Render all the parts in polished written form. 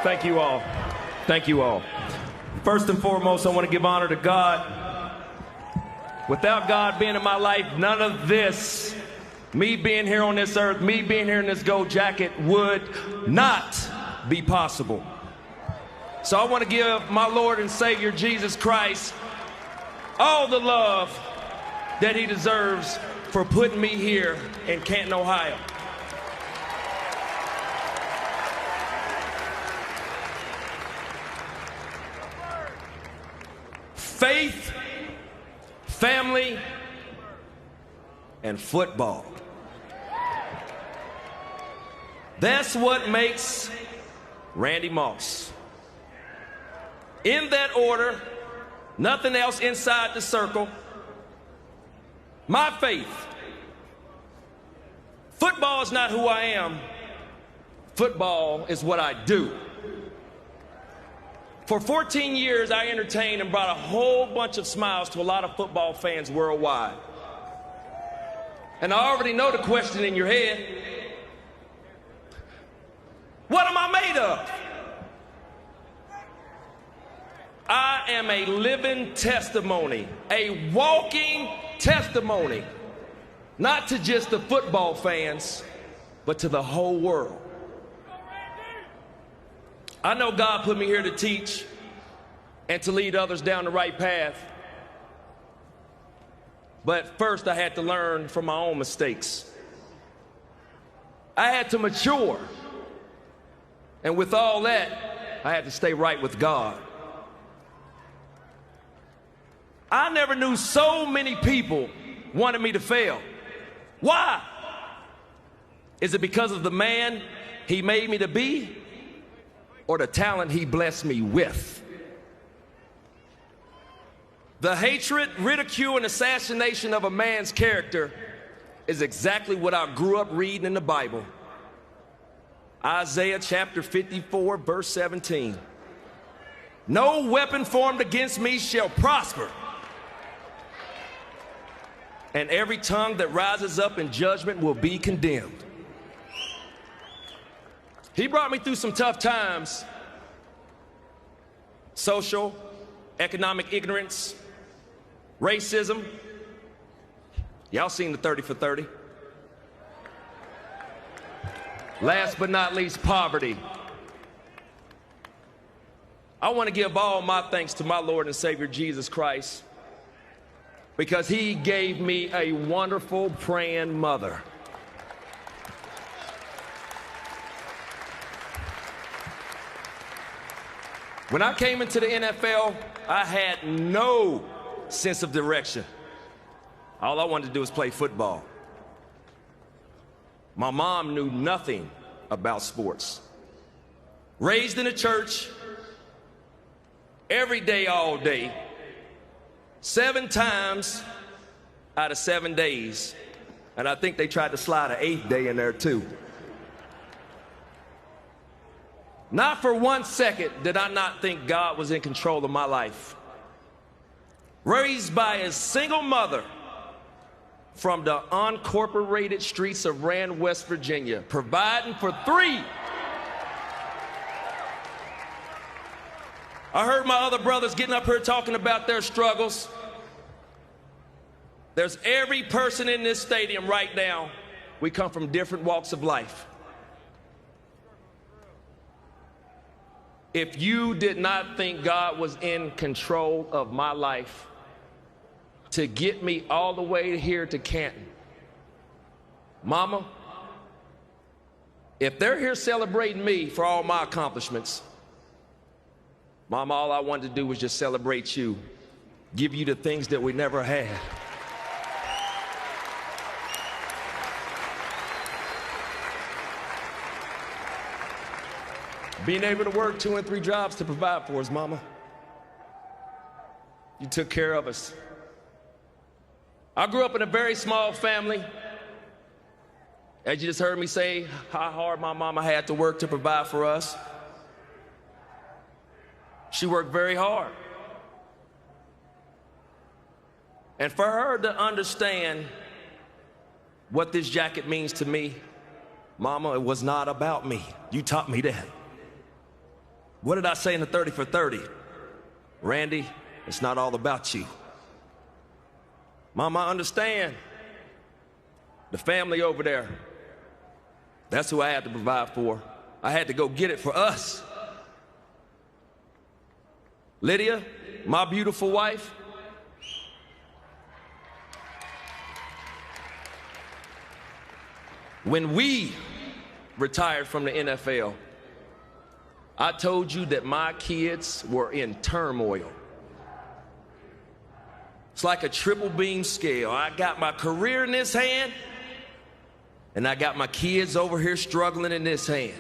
Thank you all. Thank you all. First and foremost, I want to give honor to God. Without God being in my life, none of this, me being here on this earth, me being here in this gold jacket, would not be possible. So I want to give my Lord and Savior, Jesus Christ, all the love that he deserves for putting me here in Canton, Ohio. Faith, family, and football. That's what makes Randy Moss. In that order, nothing else inside the circle. My faith. Football is not who I am. Football is what I do. For 14 years, I entertained and brought a whole bunch of smiles to a lot of football fans worldwide. And I already know the question in your head. What am I made of? I am a living testimony, a walking testimony, not to just the football fans, but to the whole world. I know God put me here to teach and to lead others down the right path. But first, I had to learn from my own mistakes. I had to mature. And with all that, I had to stay right with God. I never knew so many people wanted me to fail. Why? Is it because of the man he made me to be, or the talent he blessed me with? The hatred, ridicule, and assassination of a man's character is exactly what I grew up reading in the Bible. Isaiah chapter 54, verse 17. No weapon formed against me shall prosper, and every tongue that rises up in judgment will be condemned. He brought me through some tough times. Social, economic ignorance, racism. Y'all seen the 30 for 30. Last but not least, poverty. I want to give all my thanks to my Lord and Savior, Jesus Christ, because he gave me a wonderful praying mother. When I came into the NFL, I had no sense of direction. All I wanted to do was play football. My mom knew nothing about sports. Raised in a church, every day, all day, 7 times out of 7 days. And I think they tried to slide an 8th day in there too. Not for 1 second did I not think God was in control of my life. Raised by a single mother from the uncorporated streets of Rand, West Virginia, providing for 3. I heard my other brothers getting up here talking about their struggles. There's every person in this stadium right now. We come from different walks of life. If you did not think God was in control of my life to get me all the way here to Canton, Mama, if they're here celebrating me for all my accomplishments, Mama, all I wanted to do was just celebrate you, give you the things that we never had. Being able to work 2 and 3 jobs to provide for us, Mama. You took care of us. I grew up in a very small family. As you just heard me say, how hard my mama had to work to provide for us. She worked very hard. And for her to understand what this jacket means to me, Mama, it was not about me. You taught me that. What did I say in the 30 for 30? Randy, it's not all about you. Mama, I understand. The family over there, that's who I had to provide for. I had to go get it for us. Lydia, my beautiful wife, when we retired from the NFL, I told you that my kids were in turmoil. It's like a triple beam scale. I got my career in this hand, and I got my kids over here struggling in this hand.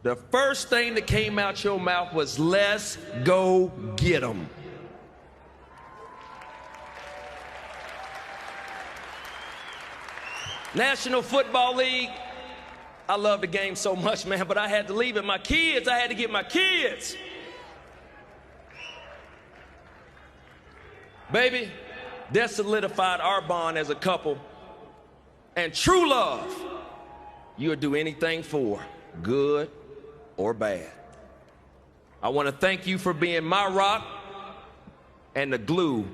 The first thing that came out your mouth was, let's go get them. National Football League, I love the game so much, man, but I had to leave it. My kids, I had to get my kids. Baby, that solidified our bond as a couple. And true love, you'll do anything for, good or bad. I want to thank you for being my rock and the glue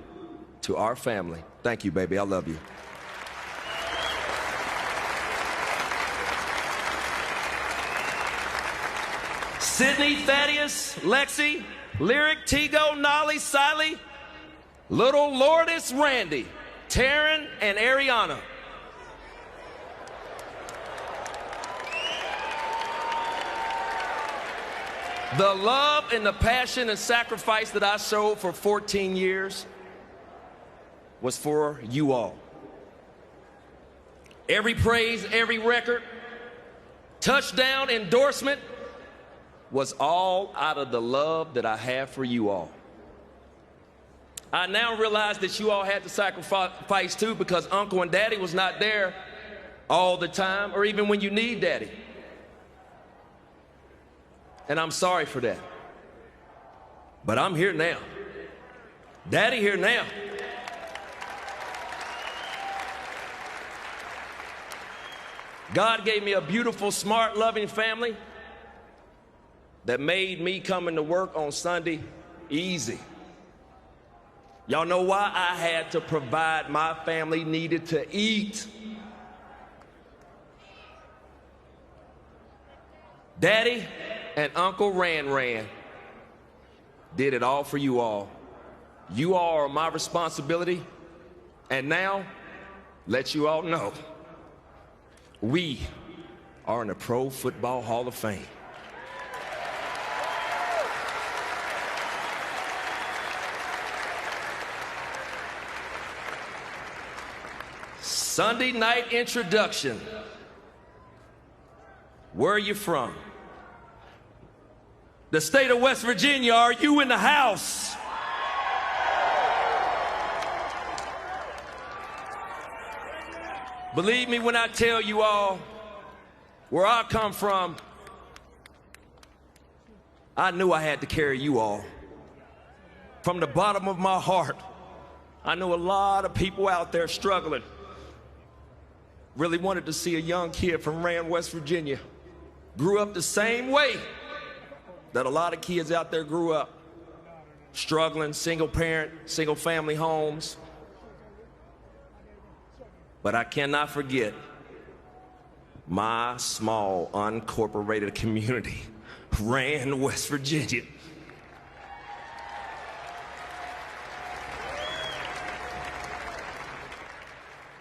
to our family. Thank you, baby. I love you. Sydney, Thaddeus, Lexi, Lyric, Tigo, Nolly, Siley, Little Lourdes, Randy, Taryn, and Ariana. The love and the passion and sacrifice that I showed for 14 years was for you all. Every praise, every record, touchdown, endorsement was all out of the love that I have for you all. I now realize that you all had to sacrifice too, because Uncle and Daddy was not there all the time, or even when you need Daddy. And I'm sorry for that. But I'm here now. Daddy here now. God gave me a beautiful, smart, loving family that made me coming to work on Sunday easy. Y'all know why? I had to provide. My family needed to eat. Daddy and Uncle Ran did it all for you all. You all are my responsibility. And now, let you all know, we are in the Pro Football Hall of Fame. Sunday night introduction. Where are you from? The state of West Virginia. Are you in the house? Believe me when I tell you all, where I come from, I knew I had to carry you all. From the bottom of my heart, I know a lot of people out there struggling. Really wanted to see a young kid from Rand, West Virginia. Grew up the same way that a lot of kids out there grew up. Struggling, single parent, single family homes. But I cannot forget my small, unincorporated community, Rand, West Virginia.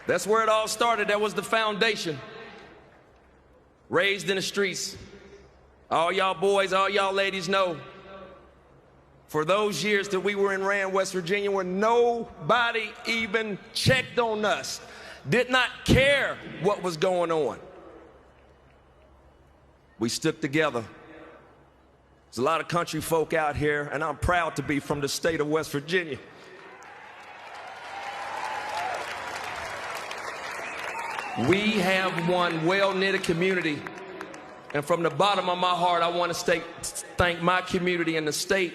That's where it all started. That was the foundation. Raised in the streets. All y'all boys, all y'all ladies know, for those years that we were in Rand, West Virginia, where nobody even checked on us, did not care what was going on, we stuck together. There's a lot of country folk out here, and I'm proud to be from the state of West Virginia. We have one well-knitted community, and from the bottom of my heart, I want to thank my community and the state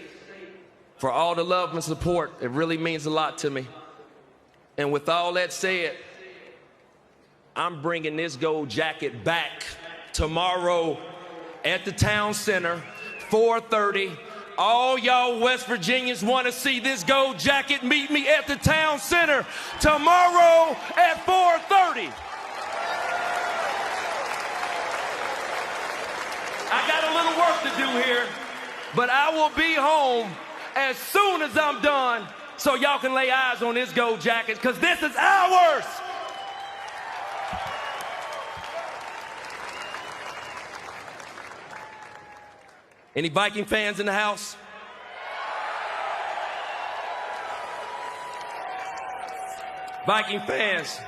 for all the love and support. It really means a lot to me. And with all that said, I'm bringing this gold jacket back tomorrow at the town center, 4:30. All y'all West Virginians want to see this gold jacket. Meet me at the town center tomorrow at 4:30. I got a little work to do here, but I will be home as soon as I'm done so y'all can lay eyes on this gold jacket, because this is ours. Any Viking fans in the house? Viking fans,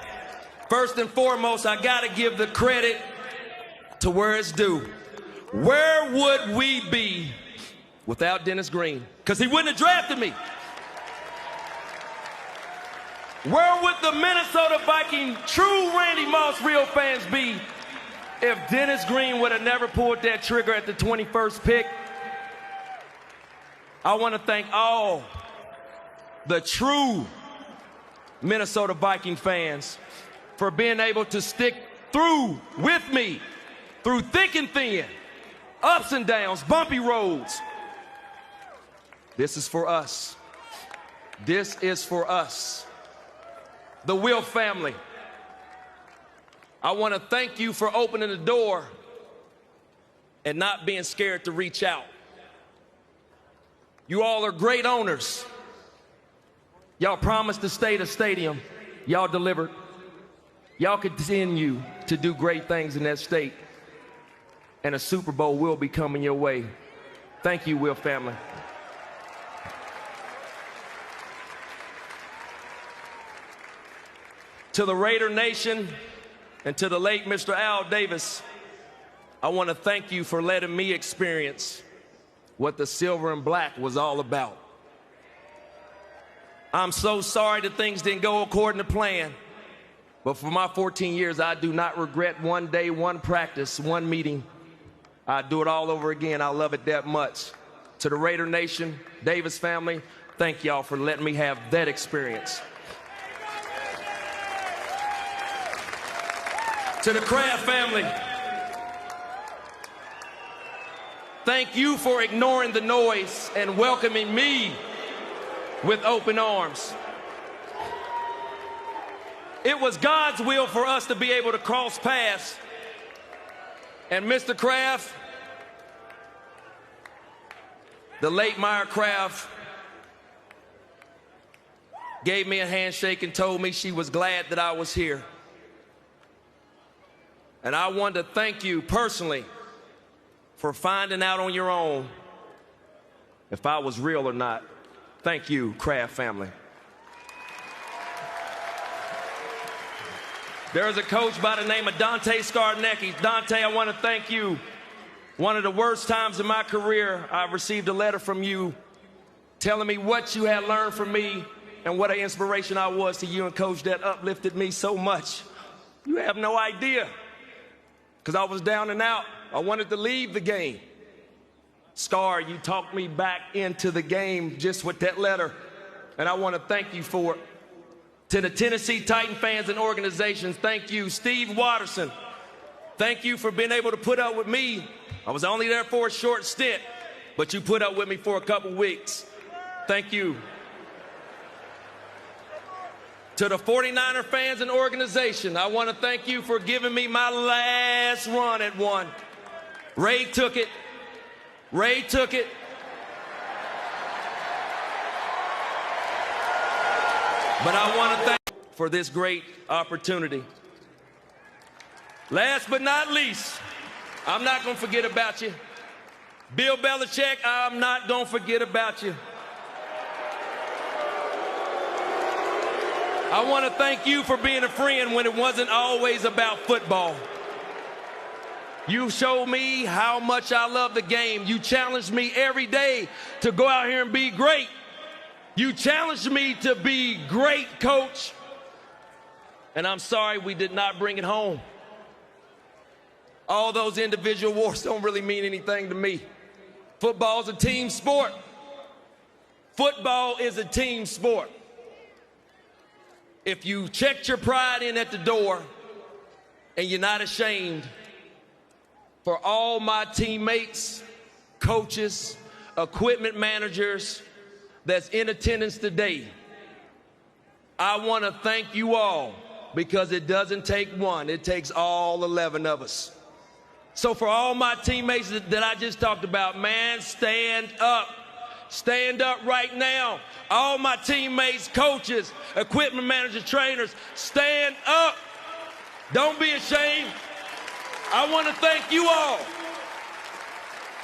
first and foremost, I gotta give the credit to where it's due. Where would we be without Dennis Green? Because he wouldn't have drafted me. Where would the Minnesota Viking true Randy Moss real fans be if Dennis Green would have never pulled that trigger at the 21st pick? I want to thank all the true Minnesota Viking fans for being able to stick through with me through thick and thin, ups and downs, bumpy roads. This is for us. This is for us. The Will family. I want to thank you for opening the door and not being scared to reach out. You all are great owners. Y'all promised to stay the stadium. Y'all delivered. Y'all continue to do great things in that state. And a Super Bowl will be coming your way. Thank you, Will family. To the Raider Nation and to the late Mr. Al Davis, I want to thank you for letting me experience what the silver and black was all about. I'm so sorry that things didn't go according to plan, but for my 14 years, I do not regret one day, one practice, one meeting. I'd do it all over again. I love it that much. To the Raider Nation, Davis family, thank y'all for letting me have that experience. To the Kraft family, thank you for ignoring the noise and welcoming me with open arms. It was God's will for us to be able to cross paths. And Mr. Kraft, the late Meyer Kraft, gave me a handshake and told me she was glad that I was here. And I want to thank you personally for finding out on your own if I was real or not. Thank you, Kraft family. There is a coach by the name of Dante Scarnecchi. Dante, I want to thank you. One of the worst times in my career, I received a letter from you telling me what you had learned from me and what an inspiration I was to you, and Coach, that uplifted me so much. You have no idea. Because I was down and out. I wanted to leave the game. Scar, you talked me back into the game just with that letter, and I want to thank you for it. To the Tennessee Titan fans and organizations, thank you. Steve Watterson, thank you for being able to put up with me. I was only there for a short stint, but you put up with me for a couple weeks. Thank you. To the 49er fans and organization, I want to thank you for giving me my last run at one. Ray took it. Ray took it. But I want to thank you for this great opportunity. Last but not least, I'm not going to forget about you. Bill Belichick, I'm not going to forget about you. I want to thank you for being a friend when it wasn't always about football. You showed me how much I love the game. You challenged me every day to go out here and be great. You challenged me to be great, Coach. And I'm sorry we did not bring it home. All those individual awards don't really mean anything to me. Football is a team sport. Football is a team sport. If you checked your pride in at the door and you're not ashamed, for all my teammates, coaches, equipment managers that's in attendance today. I want to thank you all, because it doesn't take one, it takes all 11 of us. So for all my teammates that I just talked about, man, stand up. Stand up right now. All my teammates, coaches, equipment managers, trainers, stand up. Don't be ashamed. I want to thank you all.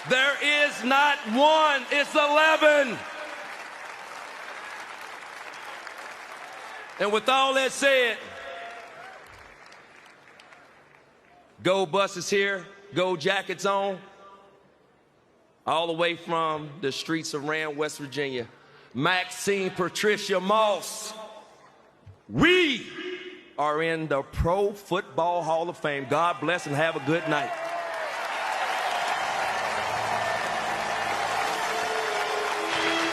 There is not one, it's 11. And with all that said, Gold Bus is here, gold jackets on, all the way from the streets of Rand, West Virginia. Maxine Patricia Moss. We are in the Pro Football Hall of Fame. God bless and have a good night.